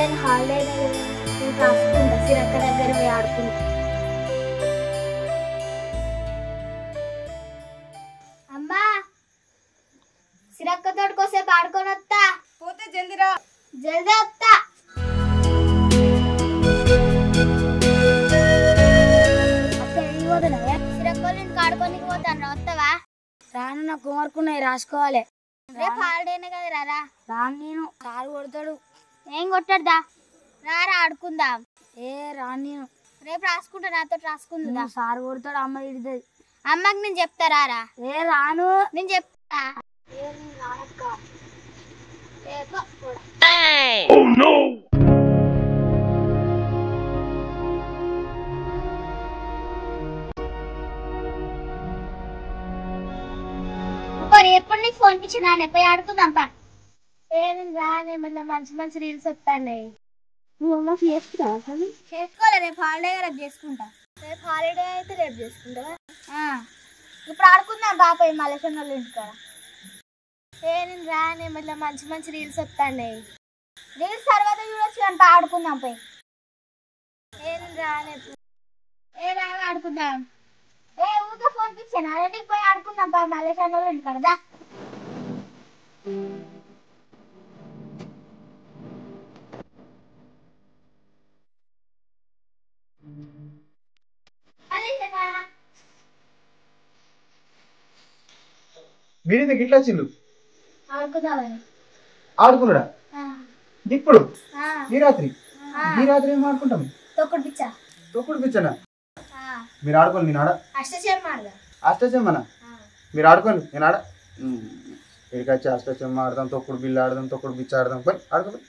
ఎట్లయినా హాలిడే నేను రాసుకుంటా సిరక్క దగ్గర పోయి ఆడుకుంటా. అమ్మా సిరక్క తోడుకోసేపు ఆడుకొని వస్తా. పోతే జల్దిరా. జల్దీ వస్తా. సిరక్కలు ఇంటికి ఆడుకోనికి పోతాను, వస్తావా? రాను, నాకు హోంవర్క్ ఉన్నాయి, రాసుకోవాలి. రేపు హాలిడేనే కదా రారా. రాను, నేను కారు కొడతాడు. ఏం కొట్టాడుదా, రారా ఆడుకుందాం. రాను, నేను రేపు రాసుకుంటా, నాతో రాసుకుందా. సారు కొడతాడు, అమ్మ ఇడుతుంది. అమ్మకి నేను చెప్తా రారా. రాను, నేను చెప్తా. ఎప్పుడు నీకు ఫోన్ ఇచ్చినా పోయి ఆడుకుందాం. రానే మళ్ళీ మంచి మంచి రీల్స్ వస్తాయి. నువ్వు చేసుకోలే, రేపు హాలిడే రేపు చేసుకుంటా. రేపు హాలిడే అయితే రేపు చేసుకుంటావా? ఇప్పుడు ఆడుకుందాం బాబాయ్ మలేషన్ వాళ్ళ ఇంటికాడ. నేను రానే మళ్ళీ మంచి మంచి రీల్స్ వస్తాయి. రీల్స్ తర్వాత చూడొచ్చు అంత ఆడుకుందాం పోయి. నేను రానే రాగా ఆడుకుందాం. ఊరికే ఫోన్ ఇచ్చాను అన్నింటికి పోయి ఆడుకుందాం బా మలేషన్ వాళ్ళ ఇంటికాడ. వీడిందుకు ఇట్లా వచ్చిండు ఆడుకుందామని. ఆడుకున్నాడా ఇప్పుడు? ఈ రాత్రి ఏం ఆడుకుంటాం? తొక్కుడు పిచ్చా. తొక్కుడు పిచ్చనా? మీరు ఆడుకోండి, నేను ఆడ. అష్టచెమ్మనా? మీరు ఆడుకోండి, నేను ఆడ. ఇక్కడికి వచ్చి అష్టచెమ్మ ఆడదాం, తొక్కుడు బిల్లు ఆడదాం, తొక్కుడు పిచ్చ ఆడదాం. పోయి ఆడుకోండి.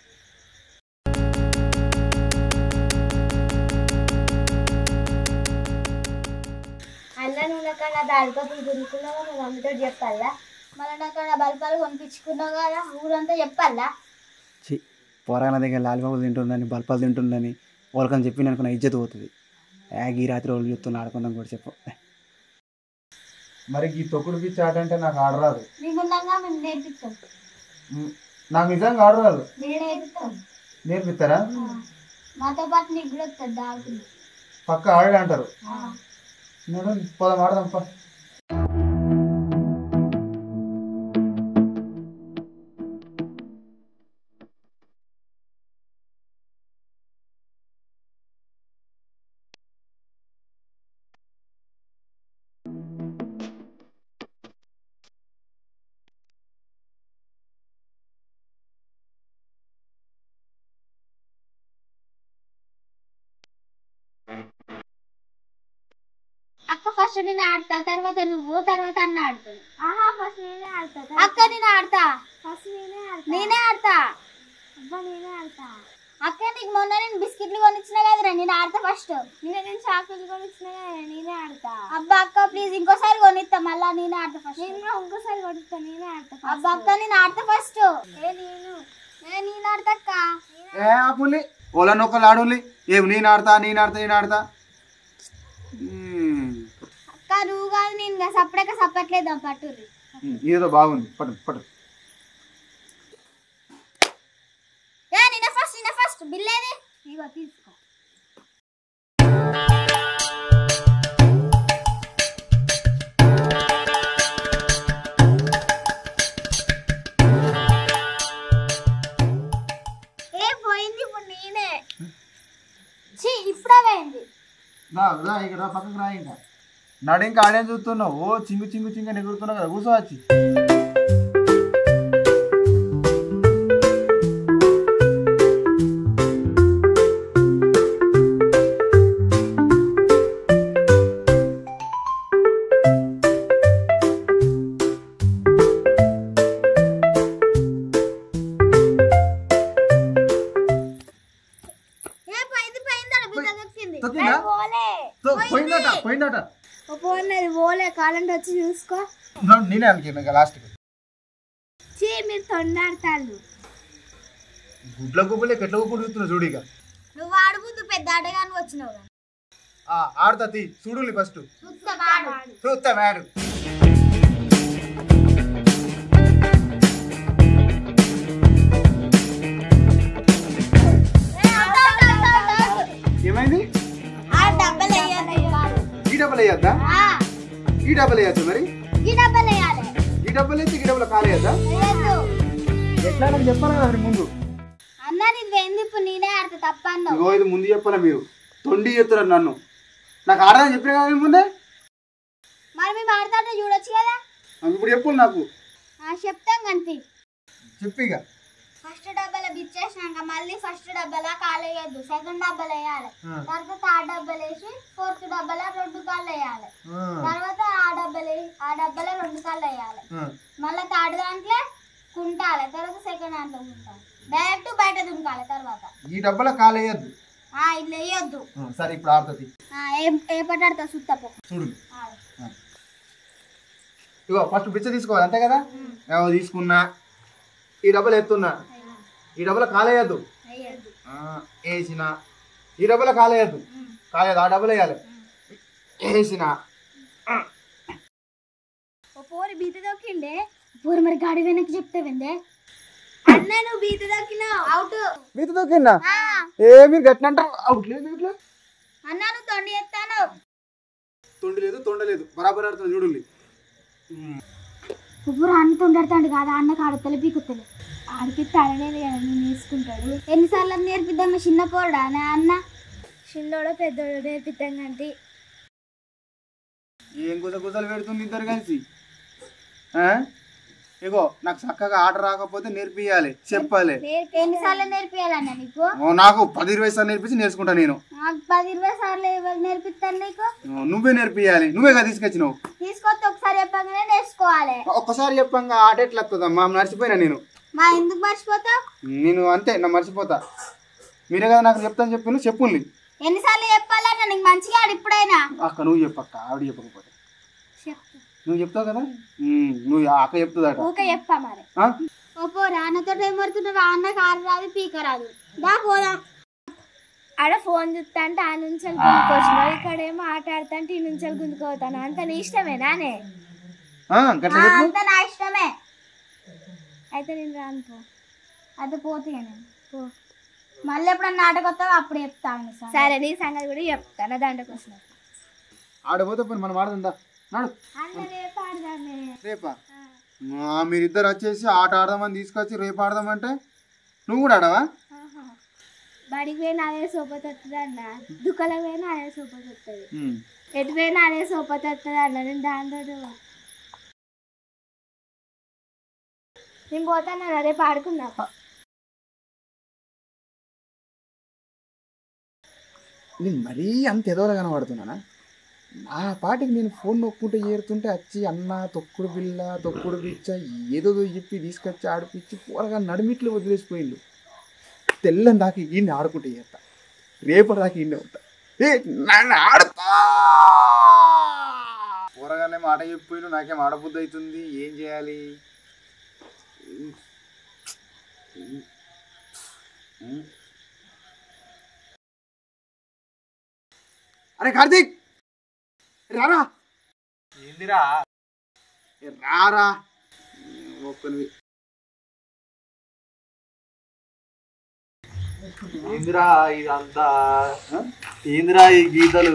అలా నువ్వు నాకు దాడుకోతులు కొనుక్కున్నావు కదా, నువ్వు మమ్మీతో చెప్పాలా? మళ్ళీ నాకు బల్పాలు కొనిపించుకున్నావు కదా, ఊరంతా చెప్పాలా? పోరాల దగ్గర లాలిబాబులు తింటుందని, బల్పాలు తింటుందని వాళ్ళకని చెప్పి నాకు నా ఇజ్జత్ పోతుంది. ఈ రాత్రి వాళ్ళు చెప్తున్నా ఆడుకుందాం కూడా చెప్పు. మరి ఈ తొక్కుడు పిచ్చి ఆట అంటే నాకు ఆడరాదు. మేము నేర్పిస్తాం. నాకు నిజంగా ఆడరాదు. నేర్పిస్తారా? మాతో పాటు నీకు కూడా వస్తుంది దాడుతుంది. పక్క ఆడే అంటారు. పోదాం ఆడదాం. అక్క ఫస్ట్ నేను ఆడతా, తర్వాత నువ్వు, తర్వాత అన్న ఆడుతుంది. ఫస్ట్ నేనే ఆడతా. అక్క నేను ఆడతా. ఫస్ట్ నేనే ఆడతా. అబ్బా నేనే ఆడతా. అక్క నీకు మొన్న నేను బిస్కెట్లు కొనిచ్చిన కదరా, నేను ఆడతా ఫస్ట్. నేను చాక్లెట్లు కొనిచ్చిన కదా, నేనే ఆడతా. అబ్బా అక్క ప్లీజ్ ఇంకోసారి కొనిస్తా, మళ్ళా నేనే ఆడతా ఫస్ట్. నేను ఇంకోసారి కొనిస్తా, నేనే ఆడతా. అబ్బా అక్క నేను ఆడతా ఫస్ట్. నేను ఆడతా అక్క. పుల్లి ఓలా నొక్కలు ఆడుల్లి. ఏం నేను ఆడతా. అక్క నువ్వు కాదు నేను సపరేట్గా సప్పట్లేదు పట్టుర్రి. ఏదో బాగుంది, పట్టు. నిన్న ఫస్ట్ బిల్లేది ఇగో తీసుకో. పోయింది ఇప్పుడు నేనే. ఇప్పుడే పోయింది. ఇక్కడ పక్కకు రా. ఇంకా నడు ఇంకా ఆడే చూస్తున్నావు. ఓ చింగు నెగురుతున్నావు కదా, కూర్చో వచ్చి. పోయిందట. పోలే కాలంటే వచ్చి చూసుకో. నేనే అనుకున్నా లాస్ట్ మీరు తొండాడతాడు. గుడ్ల గుబ్బలే ఎట్లా గుప్పుడు చూస్తున్నావు చూడు. ఇక నువ్వు ఆడుబుద్దు పెద్ద ఆటగాను వచ్చినావు. ఆడతా చూడు ఫస్ట్. చూస్తా మేడు. డబ్బులు వేయద్దా ఆ ఈ డబ్బులు వేయద్దు మరి ఈ డబ్బులు వేయాలి ఈ డబ్బులు వేసి ఈ డబ్బులు కాలేయద్దా వేయద్దు ఎట్లా నాకు చెప్పాలి కదా ముందు అన్నా ఇది ఏంది ఇప్పుడు నేనే ఆడతా తప్పన్నావు ఇగో ఇది ముందు చెప్పాలా మీరు తొండి చెప్తున్నారు నన్ను నాకు ఆడదని చెప్పిన కదా ముందే మరి మేము ఆడతాంటే చూడొచ్చు కదా ఇప్పుడు చెప్పు నాకు చెప్తాం కనిపి చెప్పు ఇక ఫస్ట్ డబ్బల బిచ్చేసినాక మళ్ళీ ఫస్ట్ డబ్బల కాలేయద్దు సెకండ్ డబ్బలు వేయాలి తర్వాత థర్డ్ డబ్బలు వేసి ఫోర్త్ డబ్బల 2 కాళ్ళు వేయాలి తర్వాత ఆ డబ్బల 2 కాళ్ళు వేయాలి మళ్ళీ థర్డ్ దాంట్లో కుంటాలి తర్వాత సెకండ్ దాంట్లో కుంటాలి డైరెక్ట్ బయట దుంకాలి తర్వాత ఈ డబ్బల కాలేయద్దు ఇట్లా వేయొద్దు సరే ఇప్పుడు ఆడుతుంది ఏ పట్టు ఆడతా సుత్తపో చూడు ఇగో ఫస్ట్ బిచ్చ తీసుకోవాలి అంతే కదా తీసుకున్నా ఈ డబ్బులు ఎత్తున్నా ఈ డబ్బులు కాలేయద్దు వేసిన ఈ డబ్బులు కాలేయద్దు కాలేదు ఆ డబ్బులు వేయాలి వేసిన పోరి బీత దొక్కిండే పోరి మరి గాడి వెనక్కి చెప్తే విందే అన్న నువ్వు బీత దొక్కినావు అవుట్ బీత దొక్కిందా మీరు గట్టిన అంటారు అవుట్ లేదు ఇట్లా అన్న నువ్వు తొండి ఎత్తాను తొండలేదు బరాబర్ ఆడుతుంది చూడండి ఇప్పుడు అన్న తొండడతాడు కాదా అన్నకు ఆడతలే పీకుతలే ఆడిపిస్తాడనే నేను నేర్చుకుంటాడు ఎన్నిసార్లు నేర్పిద్దాం చిన్న పోడా అన్న చిన్నోడో పెద్దోడో నేర్పిద్దాం కంటే ఏం గుసగుసలు పెడుతుంది ఇద్దరు కలిసి ఇగో నాకు చక్కగా ఆట రాకపోతే నేర్పియాలి చెప్పాలి ఎన్నిసార్లు నేర్పియాలన్న నీకు నాకు 10-20 సార్లు నేర్పించి నేర్చుకుంటా నేను 10-20 సార్లు ఎవరు నేర్పిస్తాను నీకు నువ్వే నేర్పియాలి నువ్వే కదా తీసుకొచ్చినావు తీసుకొస్తే ఒకసారి చెప్పగానే నేర్చుకోవాలి ఒక్కసారి చెప్పంగా ఆట ఎట్లా వస్తుందమ్మా మర్చిపోయినా నేను మా ఎందుకు మర్చిపోతావు నేను అంతే నా మర్చిపోతా మీరే కదా నాకు చెప్తాను చెప్పి చెప్పుంది ఎన్నిసార్లు చెప్పాలన్నా నీకు మంచిగా ఆడు ఇప్పుడైనా అక్క నువ్వు చెప్పక్క ఆవిడ చెప్పకపోతే నువ్వు చెప్తావు కదా నువ్వు అక్క చెప్తుందట ఓకే చెప్తా మరి ఓపో రానతో ఏమడుతున్నావు అన్న కారు రాదు పీక రాదు దా పోదాం ఆడ ఫోన్ చూస్తా అంటే ఆ నుంచి గుంజుకొచ్చినావు ఇక్కడేమో ఆట ఆడుతా అంటే ఈ నుంచి గుంజుకోతాను అంత నీ ఇష్టమేనానే అంత నా ఇష్టమే అయితే నేను రాను పో అది పోతే నేను పో మళ్ళీ ఎప్పుడన్నా ఆటకు వస్తావు అప్పుడు చెప్తాను సరే నీ సంగతి కూడా చెప్తాను దాంట్లోకి వచ్చిన ఆడపోతే పోయి మనం ఆడుతుందా నాడు రేపా మీరిద్దరు వచ్చేసి ఆట ఆడదామని తీసుకొచ్చి రేపు ఆడదామంటే నువ్వు కూడా ఆడవా బడికి పోయినా అదే సోపతి వస్తుంది అన్న దుకాణం పోయినా అదే సోపతి వస్తుంది ఎటు పోయినా అదే సోపతి వస్తుంది అన్న నేను దాంతో నేను పోతాను రేపు ఆడుకున్నా నేను మరీ అంత ఎదవలా కనబడుతున్నానా నా పాటికి నేను ఫోన్ నొక్కుంటే ఏరుతుంటే వచ్చి అన్న తొక్కుడు బిల్ల తొక్కుడు బిచ్చ ఏదో చెప్పి తీసుకొచ్చి ఆడిపించి పూరగా నడిమిట్లు వదిలేసిపోయిండు తెల్లని దాకా ఈయన్ని ఆడుకుంటే చేస్తా రేపటి దాకా ఈయనే ఉంటా నన్ను ఆడుతా పూరగానే మాట చెప్పిపోయిండు నాకేం ఆడబుద్ధి అవుతుంది ఏం చేయాలి అరే కార్తీక్ రారా ఏందిరా రారా ఒక్కనివి ఏందిరా ఇదంతా ఏందిరా ఈ గీతలు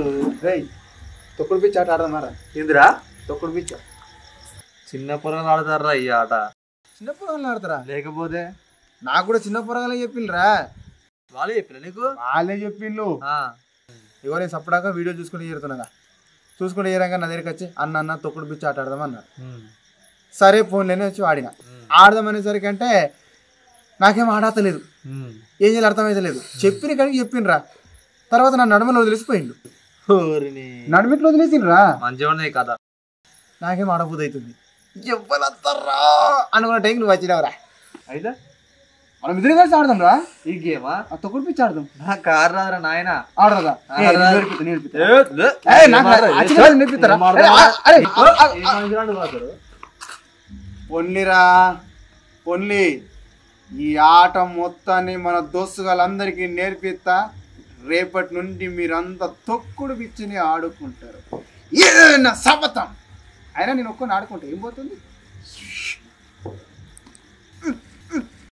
తొక్కుడు పిచ్చి ఆట ఆడదామారా ఏందిరా తొక్కుడు పిచ్చ చిన్న పొరగలు ఆడతారా ఈ ఆట చిన్న పొరగాలు ఆడతారా లేకపోతే నాకు కూడా చిన్న పొరగాలే చెప్పిండ్రా వాళ్ళే చెప్పిన నీకు వాళ్ళే చెప్పిండ్రు ఇగో నేను సపడాక వీడియో చూసుకుని చేరుతున్నాగా చూసుకుంటే ఏరంగా నా దగ్గరికి వచ్చి అన్న తొక్కుడు పిచ్చి ఆట ఆడదామన్నారు సరే ఫోన్లోనే వచ్చి ఆడిన ఆడదామనేసరికి అంటే నాకేం ఆడతలేదు ఏం చేయాలి అర్థమైతలేదు చెప్పిన కాడికి చెప్పిండ్రా తర్వాత నా నడుమలో వదిలేసిపోయిండు నడుమిట్లో వదిలేసిండ్రా మంచిగా ఉన్నాయి కదా నాకేం ఆడబుద్ధి అవుతుంది ఎవ్వరత్తర్రా అనుకున్న టైంకి నువ్వు వచ్చినావురా అయితే మనం ఇద్దరు కలిసి ఆడదాం రా ఈ గేమా తొక్కుడు పిచ్చి ఆడదాం నా కారు రాదురా నాయన ఆడదా పొన్నిరా పొన్లి ఈ ఆట మొత్తాన్ని మన దోస్తుగాళ్ళందరికీ నేర్పిస్తా రేపటి నుండి మీరంతా తొక్కుడు పిచ్చిని ఆడుకుంటారు ఏదైనా శపథం అయినా నేను ఒక్కని ఆడుకుంటా ఏం పోతుంది